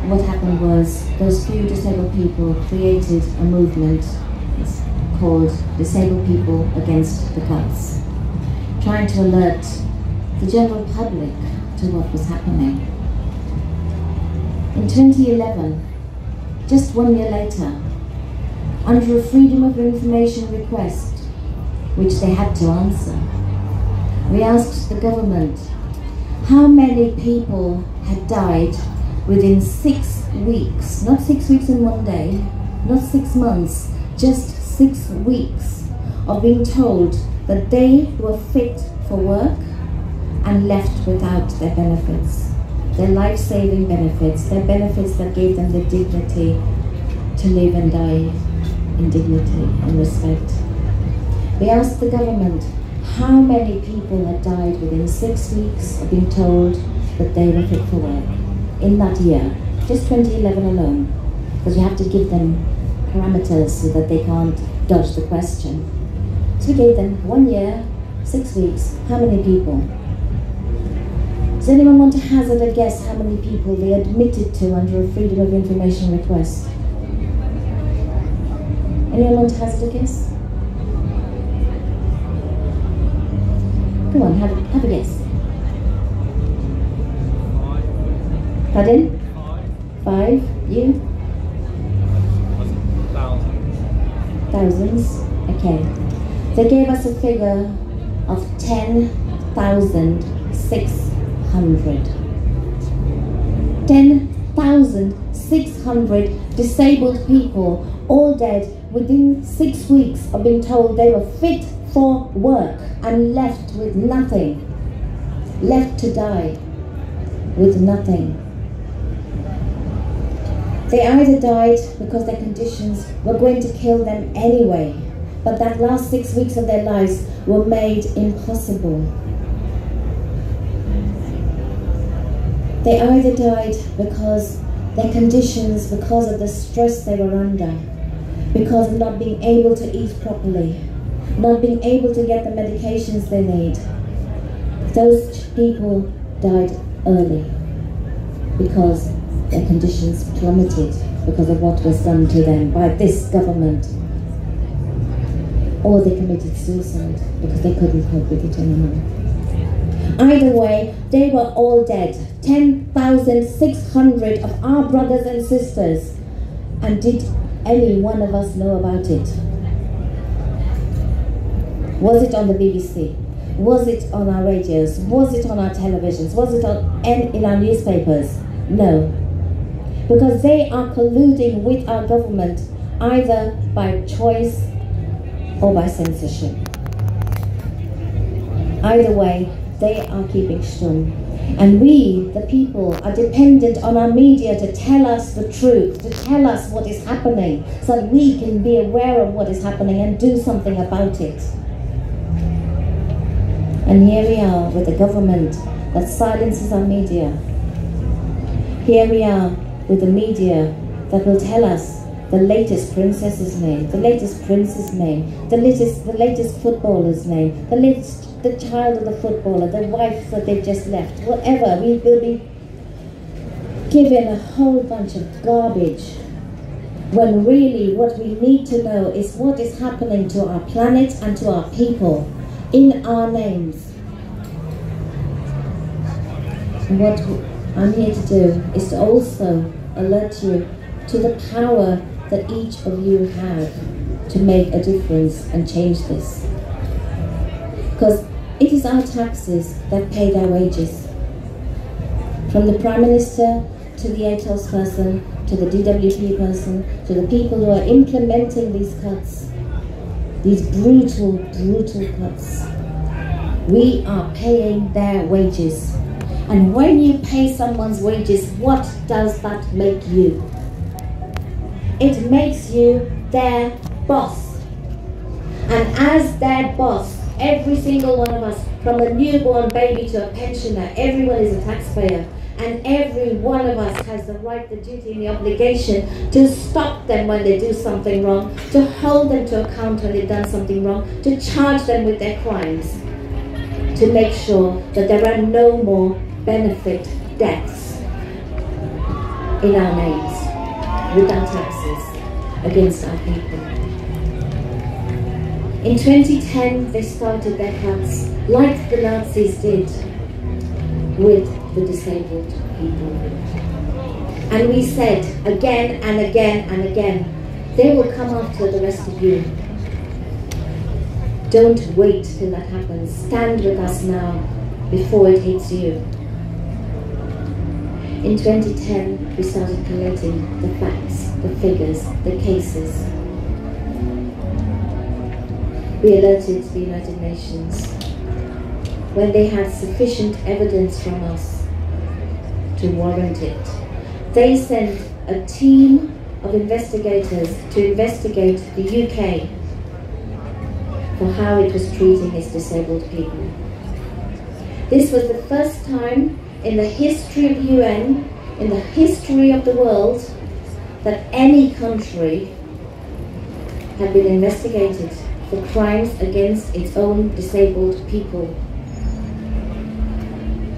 What happened was those few disabled people created a movement called Disabled People Against the Cuts, trying to alert the general public to what was happening. In 2011, just 1 year later, under a Freedom of Information request, which they had to answer, we asked the government how many people had died within 6 weeks, not 6 weeks in one day, not 6 months, just 6 weeks of being told that they were fit for work and left without their benefits, their life-saving benefits, their benefits that gave them the dignity to live and die in dignity and respect. We asked the government how many people had died within 6 weeks of being told that they were fit for work in that year, just 2011 alone, because you have to give them parameters so that they can't dodge the question. So we gave them 1 year, 6 weeks, how many people? Does anyone want to hazard a guess how many people they admitted to under a Freedom of Information request? Anyone want to hazard a guess? Come on, have a guess. Pardon? 5. You? Thousands. Okay. They gave us a figure of 10,600. 10,600 disabled people, all dead within 6 weeks of being told they were fit for work and left with nothing, left to die with nothing. They either died because their conditions were going to kill them anyway, but that last 6 weeks of their lives were made impossible. They either died because their conditions, because of the stress they were under, because of not being able to eat properly, not being able to get the medications they need. Those people died early because their conditions plummeted because of what was done to them by this government. Or they committed suicide because they couldn't cope with it anymore. Either way, they were all dead. 10,600 of our brothers and sisters. And did any one of us know about it? Was it on the BBC? Was it on our radios? Was it on our televisions? Was it in our newspapers? No. Because they are colluding with our government either by choice or by censorship. Either way, they are keeping stum. And we, the people, are dependent on our media to tell us the truth, to tell us what is happening, so that we can be aware of what is happening and do something about it. And here we are with a government that silences our media. Here we are with a media that will tell us the latest princess's name, the latest prince's name, the latest footballer's name, the child of the footballer, the wife that they've just left, whatever. We will be given a whole bunch of garbage, when really what we need to know is what is happening to our planet and to our people in our names. And what I'm here to do is to also alert you to the power that each of you have to make a difference and change this. Because it is our taxes that pay their wages. From the Prime Minister to the ATOS person, to the DWP person, to the people who are implementing these cuts, these brutal, brutal cuts. We are paying their wages. And when you pay someone's wages, what does that make you? It makes you their boss. And as their boss, every single one of us, from a newborn baby to a pensioner, everyone is a taxpayer. And every one of us has the right, the duty and the obligation to stop them when they do something wrong, to hold them to account when they've done something wrong, to charge them with their crimes, to make sure that there are no more benefit deaths. in our names, without taxes, against our people. In 2010, they started their cuts, like the Nazis did, with the disabled people. And we said again and again and again, they will come after the rest of you. Don't wait till that happens. Stand with us now, before it hits you. In 2010, we started collecting the facts, the figures, the cases. We alerted the United Nations when they had sufficient evidence from us to warrant it. They sent a team of investigators to investigate the UK for how it was treating its disabled people. This was the first time in the history of the UN, in the history of the world, that any country had been investigated for crimes against its own disabled people.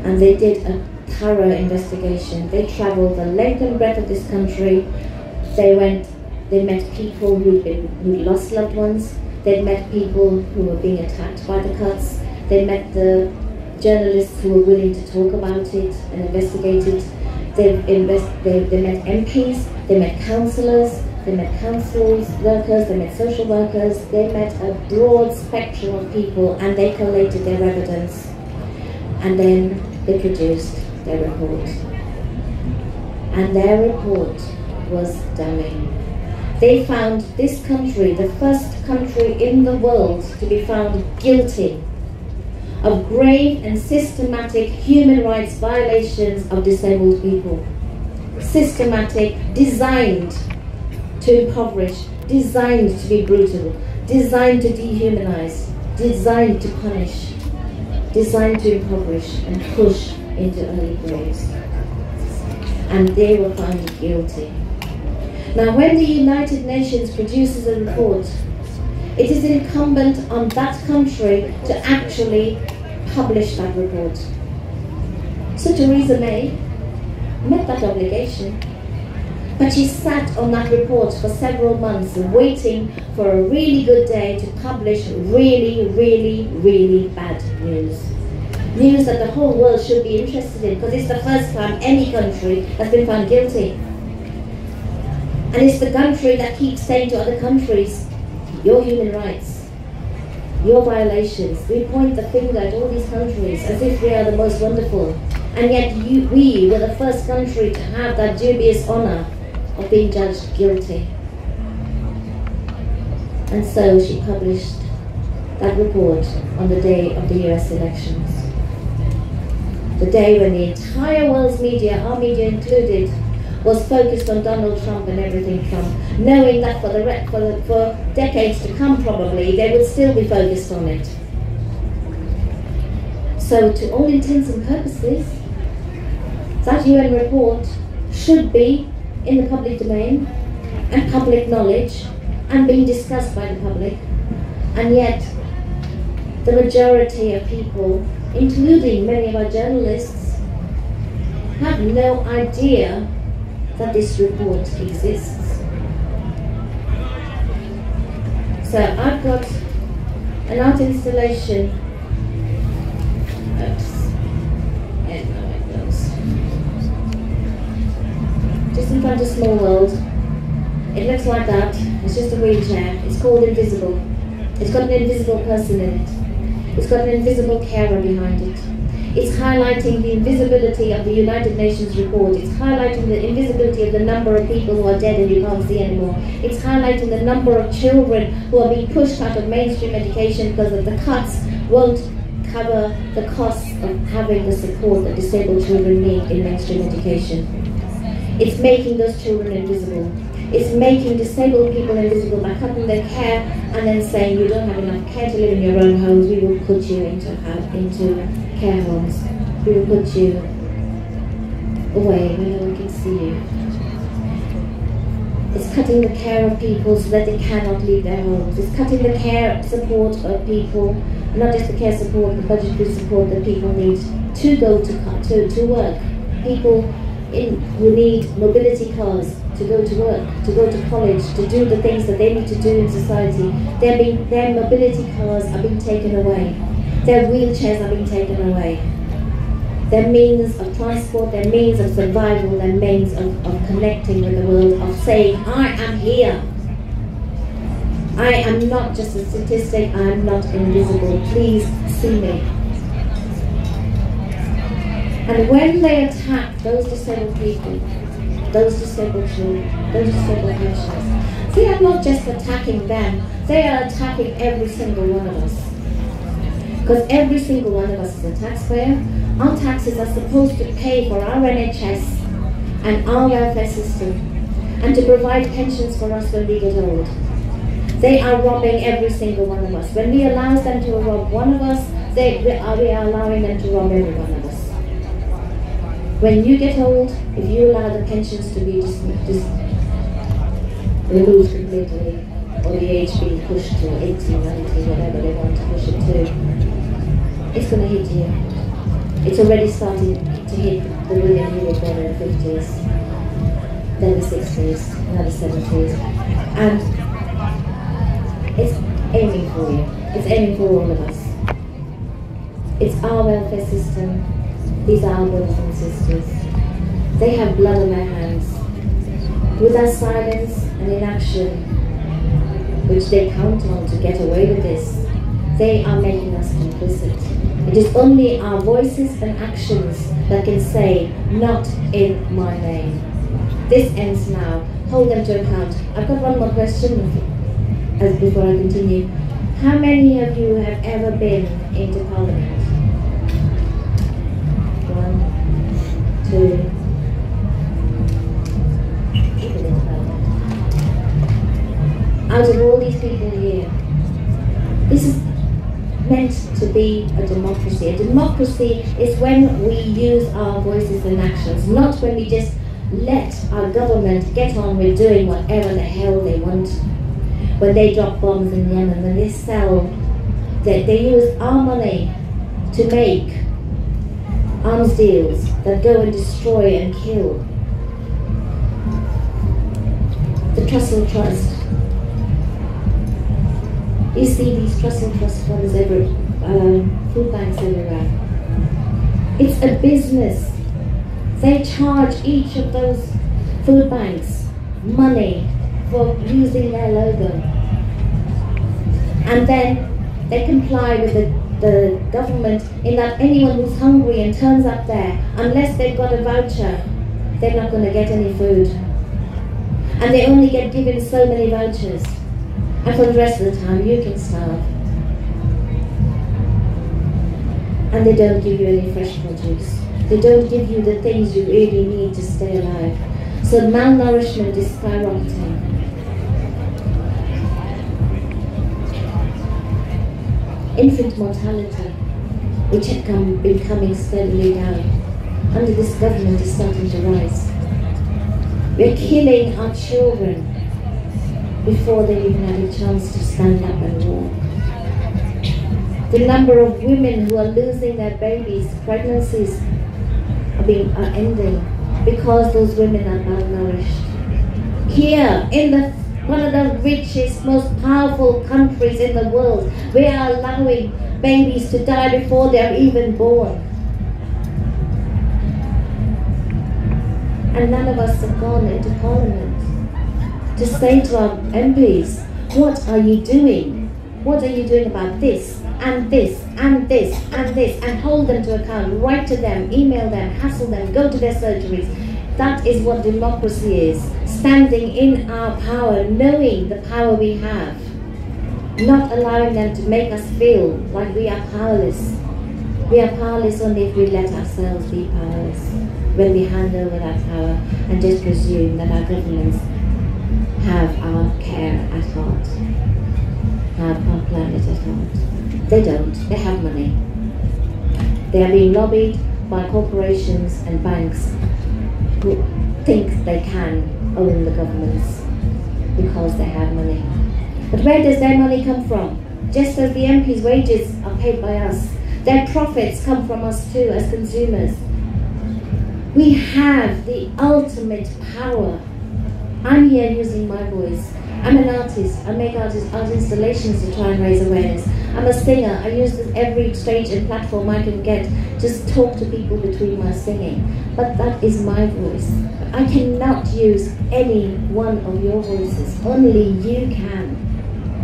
And they did a thorough investigation. They travelled the length and breadth of this country. They met people who'd lost loved ones. They'd met people who were being attacked by the cuts. They met the journalists who were willing to talk about it and investigate it. They met MPs, they met councillors, they met council workers, they met social workers. They met a broad spectrum of people, and they collated their evidence. And then they produced their report. And their report was damning. They found this country, the first country in the world to be found guilty of grave and systematic human rights violations of disabled people. Systematic, designed to impoverish, designed to be brutal, designed to dehumanize, designed to punish, designed to impoverish and push into early graves. And they were found guilty. Now, when the United Nations produces a report, it is incumbent on that country to actually publish that report. So Theresa May met that obligation, but she sat on that report for several months waiting for a really good day to publish really, really, really bad news. News that the whole world should be interested in, because it's the first time any country has been found guilty. And it's the country that keeps saying to other countries, your human rights, your violations. We point the finger at all these countries as if we are the most wonderful. And yet we were the first country to have that dubious honor of being judged guilty. And so she published that report on the day of the US elections. The day when the entire world's media, our media included, was focused on Donald Trump and everything Trump, knowing that for decades to come probably, they would still be focused on it. So to all intents and purposes, that UN report should be in the public domain and public knowledge and being discussed by the public. And yet, the majority of people, including many of our journalists, have no idea that this report exists. So I've got an art installation. Oops. And now it goes. Just in front of Small World. It looks like that. It's just a wheelchair. It's called Invisible. It's got an invisible person in it. It's got an invisible carer behind it. It's highlighting the invisibility of the United Nations report. It's highlighting the invisibility of the number of people who are dead and you can't see anymore. It's highlighting the number of children who are being pushed out of mainstream education because of the cuts won't cover the costs of having the support that disabled children need in mainstream education. It's making those children invisible. It's making disabled people invisible by cutting their care and then saying you don't have enough care to live in your own homes, we will put you into care homes. We will put you away where no one can see you. It's cutting the care of people so that they cannot leave their homes. It's cutting the care support of people, not just the care support, the budgetary support that people need to go to work. People who need mobility cars to go to work, to go to college, to do the things that they need to do in society. Their mobility cars are being taken away. Their wheelchairs are being taken away. Their means of transport, their means of survival, their means of connecting with the world, of saying, I am here. I am not just a statistic, I am not invisible. Please see me. And when they attack those disabled people, those disabled children, those disabled pensioners, they are not just attacking them, they are attacking every single one of us. Because every single one of us is a taxpayer. Our taxes are supposed to pay for our NHS and our welfare system and to provide pensions for us when we get old. They are robbing every single one of us. When we allow them to rob one of us, we are allowing them to rob every one of us. When you get old, if you allow the pensions to be just removed completely, or the age being pushed to 80, 90, whatever they want to push it to, it's going to hit you. It's already starting to hit the women who were born in the 50s, then the 60s, now the 70s, and it's aiming for you. It's aiming for all of us. It's our welfare system. These are our brothers and sisters. They have blood on their hands. With our silence and inaction, which they count on to get away with this, they are making us complicit. It is only our voices and actions that can say, not in my name. This ends now. Hold them to account. I've got one more question before I continue. How many of you have ever been into Parliament? 1, 2. Out of all these people here, this is meant to be a democracy. A democracy is when we use our voices and actions, not when we just let our government get on with doing whatever the hell they want. When they drop bombs in Yemen, when they sell, they use our money to make arms deals that go and destroy and kill. The Trussell Trust. You see these Trussell Trust funds food banks everywhere. It's a business. They charge each of those food banks money for using their logo. And then they comply with the government in that anyone who's hungry and turns up there, unless they've got a voucher, they're not going to get any food. And they only get given so many vouchers. And for the rest of the time, you can starve. And they don't give you any fresh produce. They don't give you the things you really need to stay alive. So malnourishment is skyrocketing. Infant mortality, which had been coming steadily down, under this government is starting to rise. We're killing our children before they even had a chance to stand up and walk. The number of women who are losing their babies, pregnancies, are ending because those women are malnourished. Here, in one of the richest, most powerful countries in the world, we are allowing babies to die before they're even born. And none of us have gone into Parliament to say to our MPs, what are you doing? What are you doing about this, and this, and this, and this, and hold them to account, write to them, email them, hassle them, go to their surgeries. That is what democracy is, standing in our power, knowing the power we have, not allowing them to make us feel like we are powerless. We are powerless only if we let ourselves be powerless, when we hand over that power and just presume that our governments have our care at heart, have our planet at heart. They don't. They have money. They are being lobbied by corporations and banks who think they can own the governments because they have money. But where does their money come from? Just as the MPs' wages are paid by us, their profits come from us too as consumers. We have the ultimate power. I'm here using my voice. I'm an artist. I make art installations to try and raise awareness. I'm a singer. I use every stage and platform I can get. Just talk to people between my singing. But that is my voice. I cannot use any one of your voices. Only you can.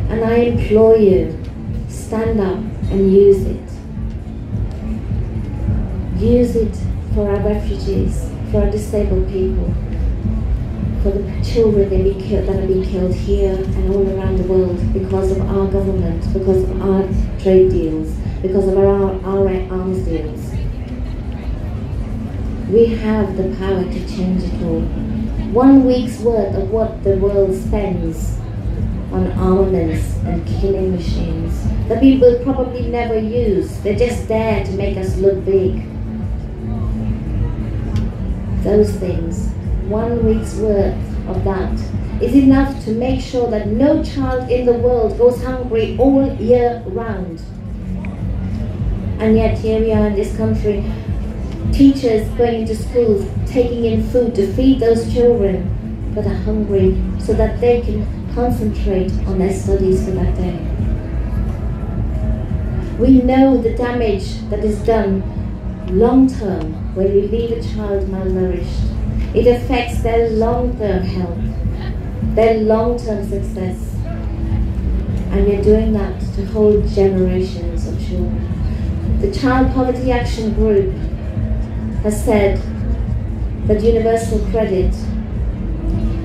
And I implore you, stand up and use it. Use it for our refugees, for our disabled people, for the children that are being killed here and all around the world because of our government, because of our trade deals, because of our arms deals. We have the power to change it all. 1 week's worth of what the world spends on armaments and killing machines that we will probably never use. They're just there to make us look big. Those things, 1 week's worth of that is enough to make sure that no child in the world goes hungry all year round. And yet here we are in this country, teachers going into schools, taking in food to feed those children that are hungry so that they can concentrate on their studies for that day. We know the damage that is done long term when we leave a child malnourished. It affects their long-term health, their long-term success. And we're doing that to whole generations of children. The Child Poverty Action Group has said that universal credit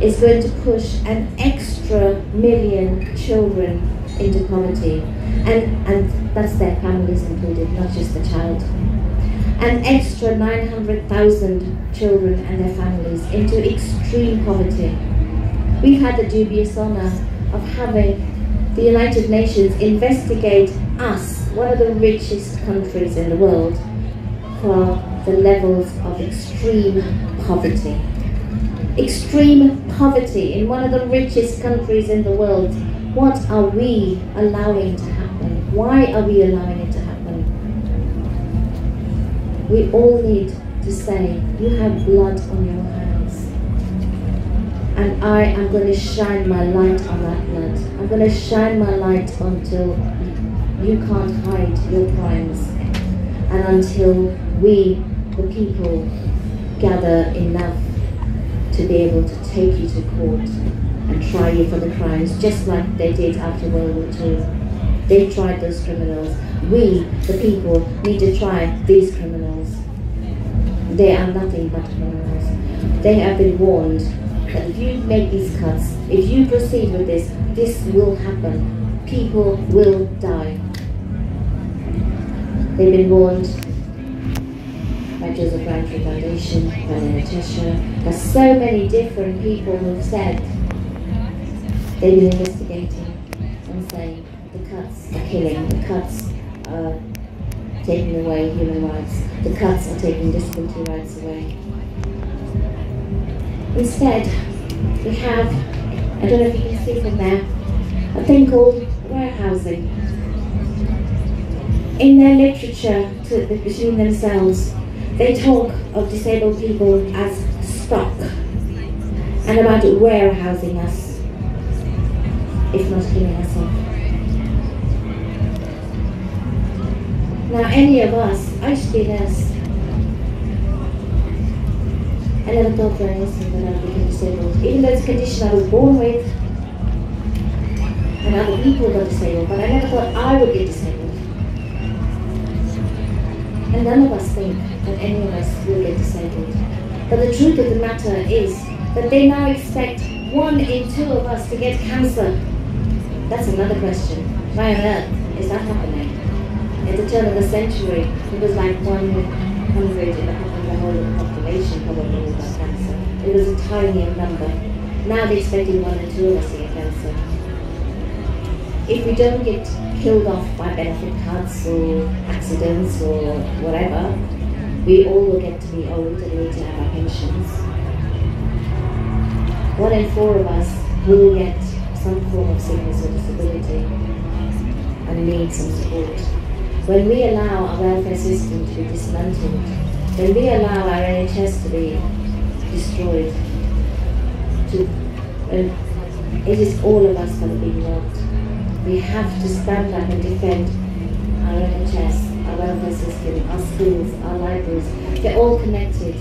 is going to push an extra 1 million children into poverty. And that's their families included, not just the child. An extra 900,000 children and their families into extreme poverty. We've had the dubious honour of having the United Nations investigate us, one of the richest countries in the world, for the levels of extreme poverty. Extreme poverty in one of the richest countries in the world. What are we allowing to happen? Why are we allowing it to happen? We all need to say, you have blood on your hands. And I am going to shine my light on that blood. I'm going to shine my light until you can't hide your crimes. And until we, the people, gather enough to be able to take you to court and try you for the crimes, just like they did after World War II. They tried those criminals. We, the people, need to try these criminals. They are nothing but criminals. They have been warned that if you make these cuts, if you proceed with this, this will happen. People will die. They've been warned by Joseph Rowntree Foundation, by Natasha. There's so many different people who've said they've been investigating and saying the cuts are killing, the cuts are taking away human rights, the cuts are taking disability rights away. Instead, we have, I don't know if you can see from there, a thing called warehousing. In their literature between themselves, they talk of disabled people as stock and about warehousing us, if not killing us off. Now, any of us, I used to be a nurse. I never thought for an instant that I would become disabled, even though it's a condition I was born with, and other people got disabled, but I never thought I would get disabled. And none of us think that any of us will get disabled. But the truth of the matter is that they now expect 1 in 2 of us to get cancer. That's another question. Why on earth is that happening? At the turn of the century, it was like 100 in the whole of the population probably with that cancer. It was a tiny number. Now they're expecting 1 in 2 of us to get cancer. If we don't get killed off by benefit cuts or accidents or whatever, we all will get to be old and need to have our pensions. 1 in 4 of us will get some form of sickness or disability and need some support. When we allow our welfare system to be dismantled, when we allow our NHS to be destroyed, it is all of us that are being robbed. We have to stand up and defend our NHS, our welfare system, our schools, our libraries. They're all connected.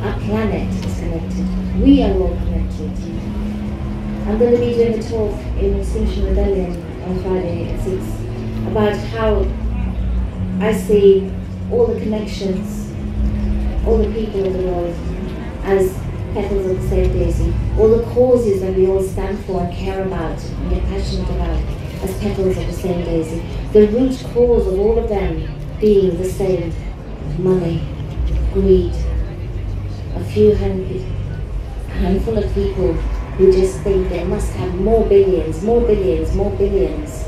Our planet is connected. We are all connected. I'm going to be doing a talk in Extinction Rebellion on Friday at 6 about how I see all the connections, all the people in the world as petals of the same daisy, all the causes that we all stand for and care about and get passionate about as petals of the same daisy. The root cause of all of them being the same: money, greed, a few handful of people who just think they must have more billions, more billions, more billions.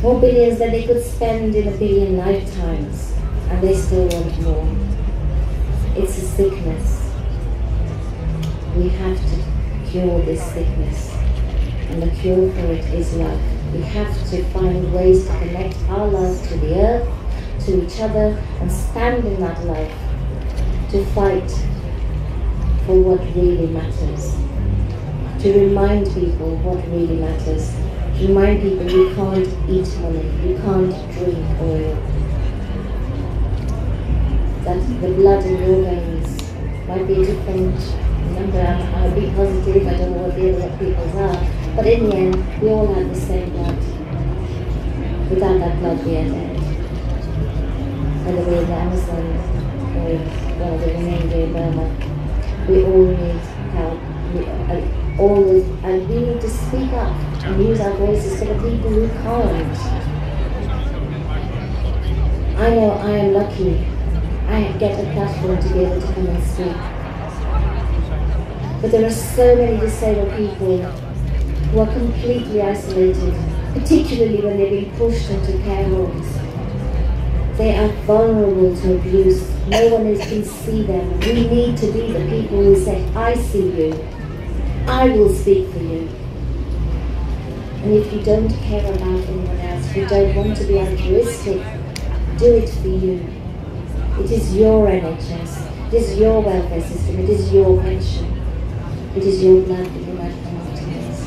More billions than they could spend in a billion lifetimes, and they still want more. It's a sickness. We have to cure this sickness, and the cure for it is love. We have to find ways to connect our love to the earth, to each other, and stand in that love to fight for what really matters. To remind people what really matters. To remind people you can't eat money, you can't drink oil. That the blood in your veins might be a different number. I'll be positive, I don't know what the other people's are. But in the end, we all have the same blood. Without that blood, we are dead. Whether we're in the Amazon or well, the Rohingya in Burma, we all need help. And we need to speak up and use our voices for the people who can't. I know I am lucky. I get a platform to be able to come and speak. But there are so many disabled people who are completely isolated, particularly when they're being pushed into care homes. They are vulnerable to abuse. No one else can see them. We need to be the people who say, I see you. I will speak for you. And if you don't care about anyone else, you don't want to be altruistic, do it for you. It is your NHS, it is your welfare system, it is your pension, it is your blood that you might come afterwards.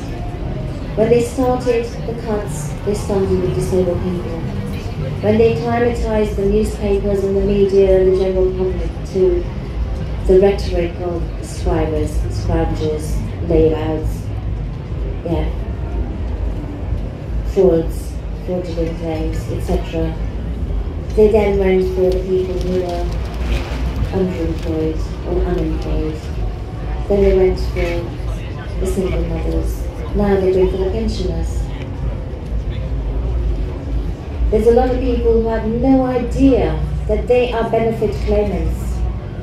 When they started the cuts, they started with disabled people. When they climatized the newspapers and the media and the general public to the rhetoric of scribers, scroungers, layouts, frauds, fraudulent claims, etc. They then went for the people who were underemployed or unemployed. Then they went for the single mothers. Now they're going for the pensioners. There's a lot of people who have no idea that they are benefit claimants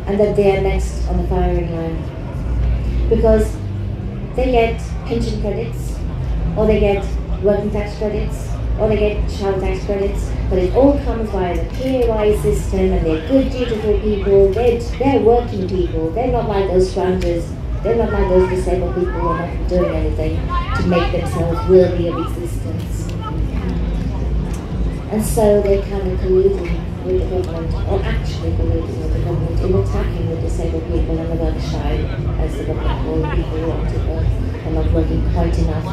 and that they are next on the firing line. Because they get pension credits, or they get working tax credits, or they get child tax credits, but it all comes via the PAYE system, and they're good, dutiful people, they're working people, they're not like those scroungers, they're not like those disabled people who are not doing anything to make themselves worthy of existence. And so they're kind of colluding with the government, or actually colluding with the government in attacking the disabled people and the work shy, as the government call the people who want to work and not working quite enough.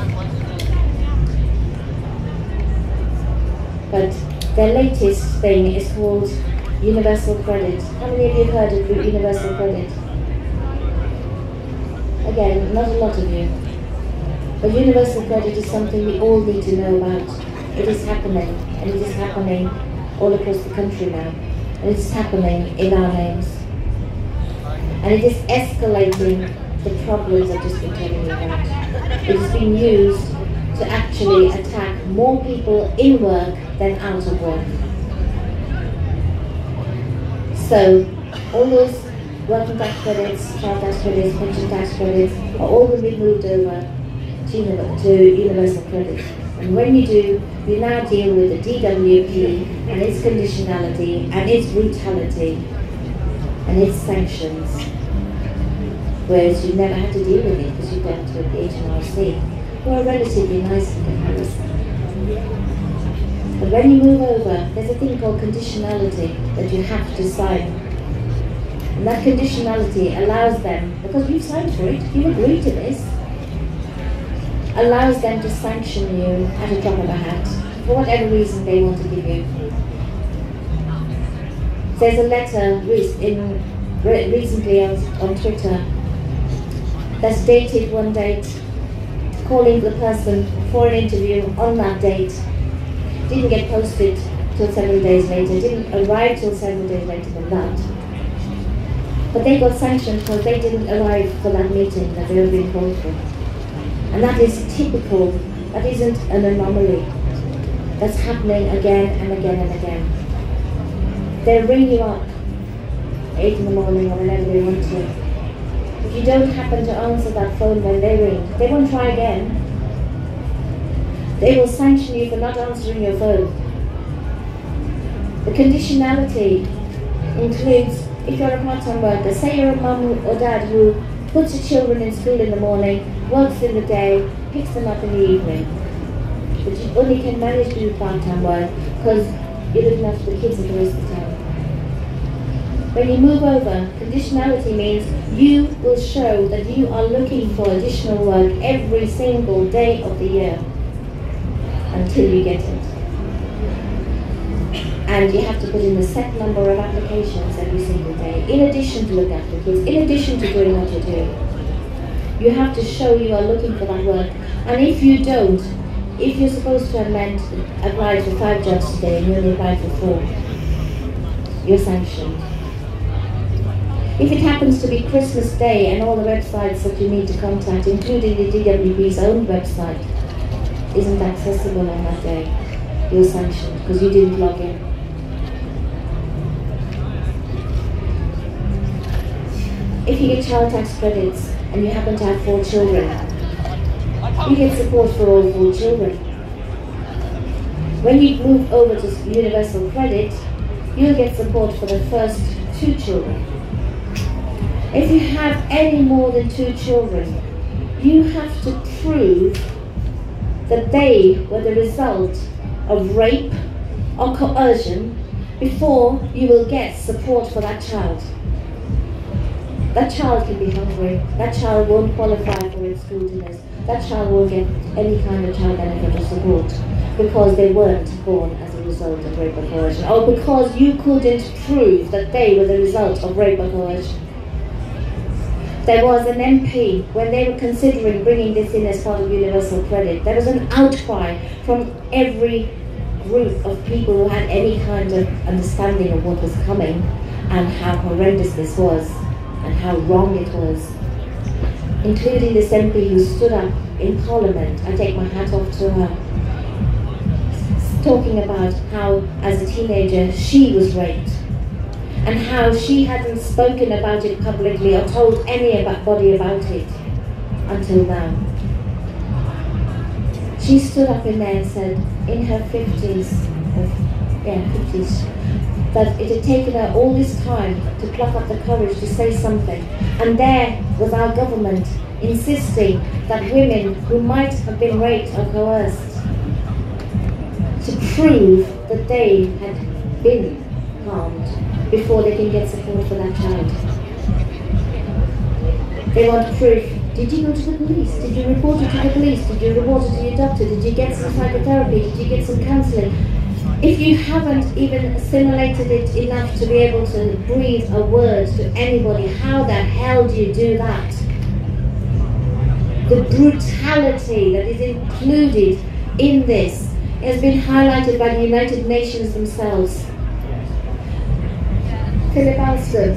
But their latest thing is called universal credit. How many of you have heard of universal credit? Again, not a lot of you. But universal credit is something we all need to know about. It is happening, and it is happening all across the country now. And it is happening in our names. And it is escalating the problems I've just been telling you about. It is being used to actually attack more people in work than out of work. So, all those working tax credits, child tax credits, pension tax credits are all going to be moved over to universal credit. And when you do, you now deal with the DWP and its conditionality and its brutality and its sanctions. Whereas you never had to deal with it because you dealt with the HMRC, who are relatively nice in comparison. But when you move over, there's a thing called conditionality that you have to sign And that conditionality allows them, because you've signed for it, you've agreed to this, allows them to sanction you at a drop of a hat, for whatever reason they want to give you. There's a letter recently on Twitter that's dated one date, calling the person for an interview on that date. Didn't get posted till several days later, didn't arrive till several days later than that. But they got sanctioned because they didn't arrive for that meeting that they were being called for. And that is typical, that isn't an anomaly. That's happening again and again and again. They'll ring you up 8 in the morning or whenever they want to. If you don't happen to answer that phone when they ring, they won't try again. They will sanction you for not answering your phone. The conditionality includes, if you're a part-time worker, say you're a mum or dad who puts your children in school in the morning, works in the day, picks them up in the evening. But you only can manage to do part-time work because you're looking after the kids for the rest of the time. When you move over, conditionality means you will show that you are looking for additional work every single day of the year until you get it. And you have to put in a set number of applications every single day, in addition to looking after kids, in addition to doing what you're doing. You have to show you are looking for that work. And if you don't, if you're supposed to have applied for 5 jobs today and you only applied for 4, you're sanctioned. If it happens to be Christmas Day and all the websites that you need to contact, including the DWP's own website, isn't accessible on that day, you're sanctioned because you didn't log in. If you get child tax credits and you happen to have 4 children, you get support for all 4 children. When you move over to universal credit, you'll get support for the first 2 children. If you have any more than 2 children, you have to prove that they were the result of rape or coercion before you will get support for that child. That child can be hungry, that child won't qualify for its school dinners, that child won't get any kind of child benefit or support because they weren't born as a result of rape or coercion, or because you couldn't prove that they were the result of rape or coercion. There was an MP, when they were considering bringing this in as part of universal credit, there was an outcry from every group of people who had any kind of understanding of what was coming and how horrendous this was and how wrong it was, including this MP who stood up in Parliament. I take my hat off to her, talking about how as a teenager she was raped and how she hadn't spoken about it publicly or told anybody about it until now. She stood up in there and said, in her 50s, that it had taken her all this time to pluck up the courage to say something. And there was our government insisting that women who might have been raped or coerced to prove that they had been harmed before they can get support for that child. They want proof. Did you go to the police? Did you report it to the police? Did you report it to your doctor? Did you get some psychotherapy? Did you get some counselling? If you haven't even assimilated it enough to be able to breathe a word to anybody, how the hell do you do that? The brutality that is included in this has been highlighted by the United Nations themselves. Philip Alston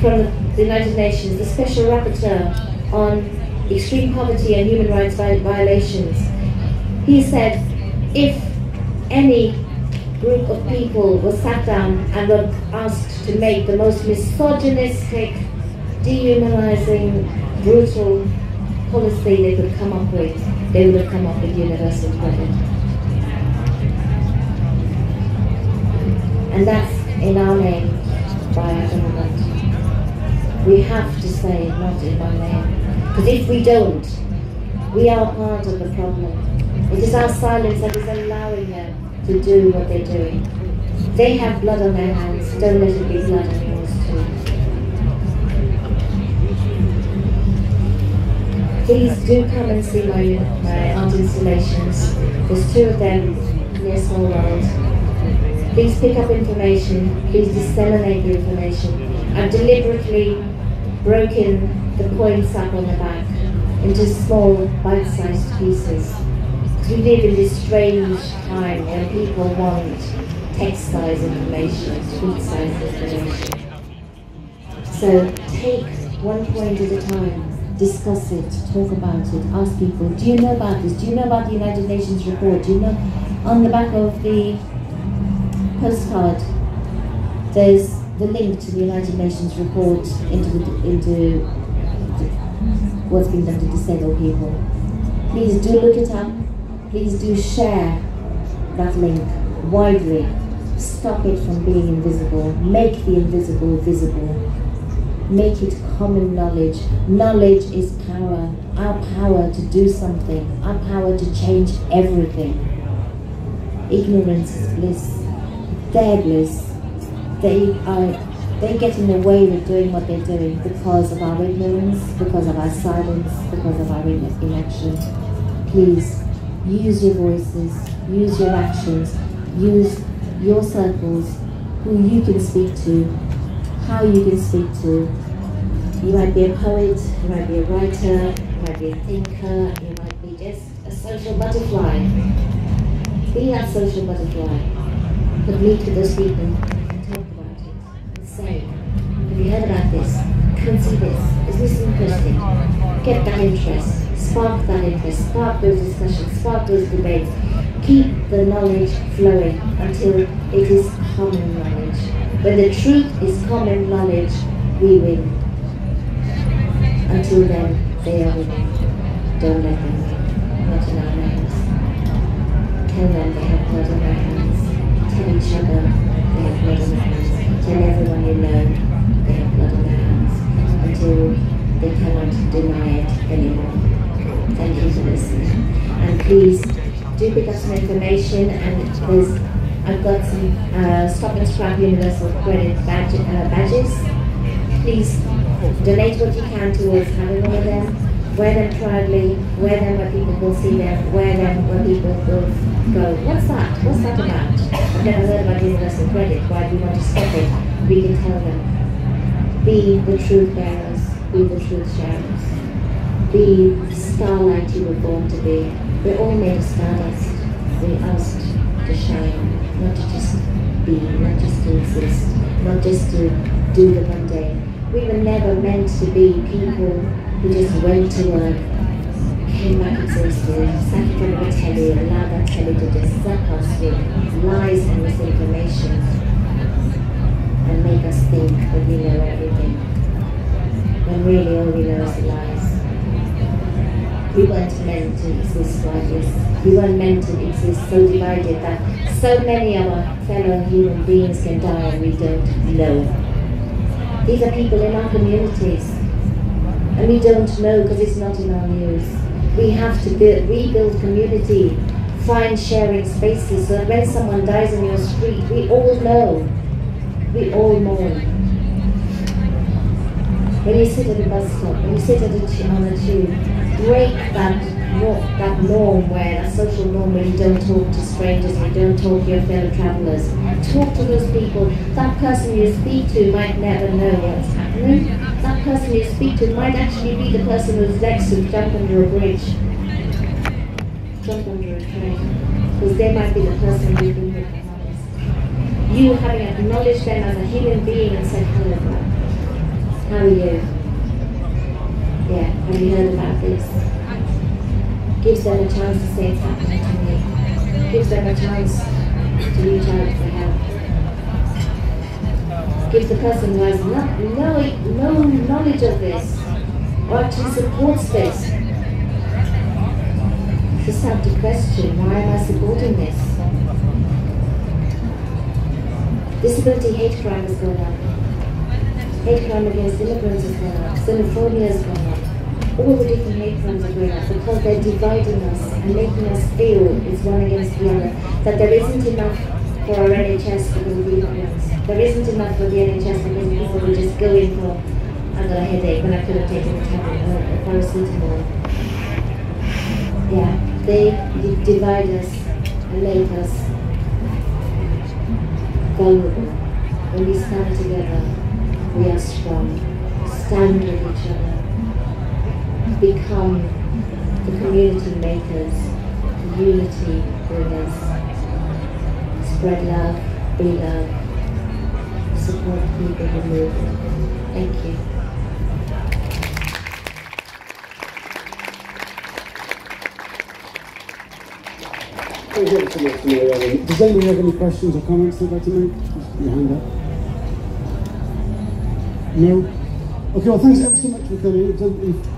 from the United Nations, the Special Rapporteur on extreme poverty and human rights violations, he said, if any group of people was sat down and were asked to make the most misogynistic, dehumanizing, brutal policy they could come up with, they would have come up with universal credit. And that's in our name, by our government. We have to say, not in my name. Because if we don't, we are part of the problem. It is our silence that is allowing them to do what they're doing. They have blood on their hands, don't let it be blood on yours too. Please do come and see my art installations. There's 2 of them near Small World. Please pick up information. Please disseminate the information. I've deliberately broken the points up on the back into small, bite-sized pieces. We live in this strange time when people want text-size information, tweet-size information. So take one point at a time, discuss it, talk about it, ask people, do you know about this? Do you know about the United Nations report? Do you know, on the back of the postcard, there's the link to the United Nations report into what's been done to disabled people. Please do look it up. Please do share that link widely. Stop it from being invisible. Make the invisible visible. Make it common knowledge. Knowledge is power. Our power to do something. Our power to change everything. Ignorance is bliss. Their bliss. They get in the way of doing what they're doing because of our ignorance, because of our silence, because of our inaction. Please, use your voices, use your actions, use your circles, who you can speak to, how you can speak to. You might be a poet, you might be a writer, you might be a thinker, you might be just a social butterfly. Be that social butterfly, but meet with those people and talk about it and say, have you heard about this? Come and see this. Is this interesting? Get that interest. Spark that interest, spark those discussions, spark those debates. Keep the knowledge flowing until it is common knowledge. When the truth is common knowledge, we win. Until then, they are winning. Don't let them win. Not in our hands. Tell them they have blood on their hands. Tell each other they have blood on their hands. Tell everyone you know they have blood on their hands. Until they cannot deny it anymore. Thank you for listening. And please do pick up some information, and I've got some Stop and Scrap Universal Credit badges. Please donate what you can towards having one of them. Wear them proudly, wear them where people will see them, wear them where people will go, what's that? What's that about? I've never heard about Universal Credit, why do you want to stop it? We can tell them. Be the truth bearers, be the truth sharers. Be the starlight you were born to be. We're all made of stardust. We're asked to shine, not to just be, not just to exist, not just to do the mundane. We were never meant to be people who just went to work, came back exhausted, sat in front of a telly, allowed that telly to just suck us with lies and misinformation and make us think that we know everything, when really all we know is the lies. We weren't meant to exist like this. We weren't meant to exist so divided that so many of our fellow human beings can die and we don't know. These are people in our communities, and we don't know because it's not in our news. We have to rebuild community, find sharing spaces so that when someone dies in your street, we all know, we all mourn. When you sit at a bus stop, when you sit on a tube, break that norm that social norm where you don't talk to strangers, you don't talk to your fellow travellers. Talk to those people. That person you speak to might never know what's happening. That person you speak to might actually be the person who's next to jump under a bridge, jump under a train, because they might be the person you've been with the longest. You having acknowledged them as a human being and said, hello, how are you? Yeah, have you heard about this? Gives them a chance to say it's happening to me. Gives them a chance to reach out for help. Gives the person who has no knowledge of this, or actually supports this, to start to question, why am I supporting this? Disability hate crime has gone up. Hate crime against immigrants has gone up. Xenophobia has gone up. All the different hate crimes are going up because they're dividing us and making us feel it's one against the other. That there isn't enough for our NHS because of the immigrants. There isn't enough for the NHS because people will just go in for, I've got a headache when I could have taken a tablet. If I paracetamol. Yeah, they divide us and make us vulnerable. When we stand together, we are strong. Stand with each other. Become the community makers, the unity bringers. Spread love, be love, support people who move. Thank you. Thank you so much, Maria. Does anyone have any questions or comments they'd like to make? Just put your hand up. No? Okay, well, thanks ever so much for coming.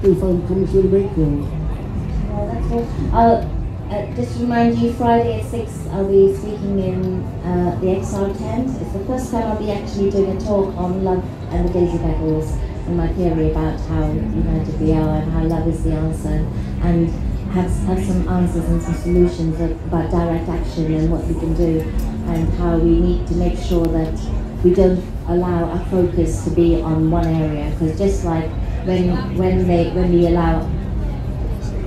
Any final comments you want to make? Or? No, that's all. I'll just remind you, Friday at 6, I'll be speaking in the XR tent. It's the first time I'll be actually doing a talk on love and the daisy petals and my theory about how united we are and how love is the answer, and have some answers and some solutions about direct action and what we can do, and how we need to make sure that we don't allow our focus to be on one area, because just like when we allow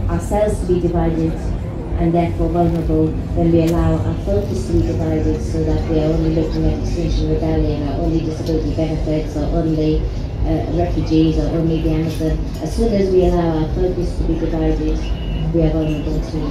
ourselves to be divided and therefore vulnerable, then we allow our focus to be divided, so that we are only looking at Extinction Rebellion, or only disability benefits, or only refugees, or only the Amazon. As soon as we allow our focus to be divided, we are vulnerable too.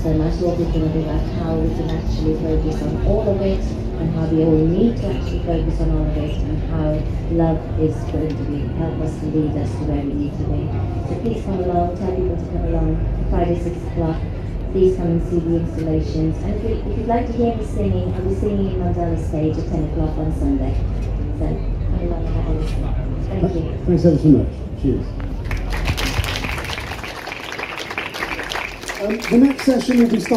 So my talk is going to be about how we can actually focus on all of it, and how we all need to actually focus on all of it, and how love is going to help us to lead us to where we need to be. So please come along, tell people to come along, Friday 6 o'clock. Please come and see the installations. And if you'd like to hear me singing, I'll be singing in Mandela Stage at 10 o'clock on Sunday. So come along and have a listen. Thank you. Thanks ever so much. Cheers. The next session will be starting.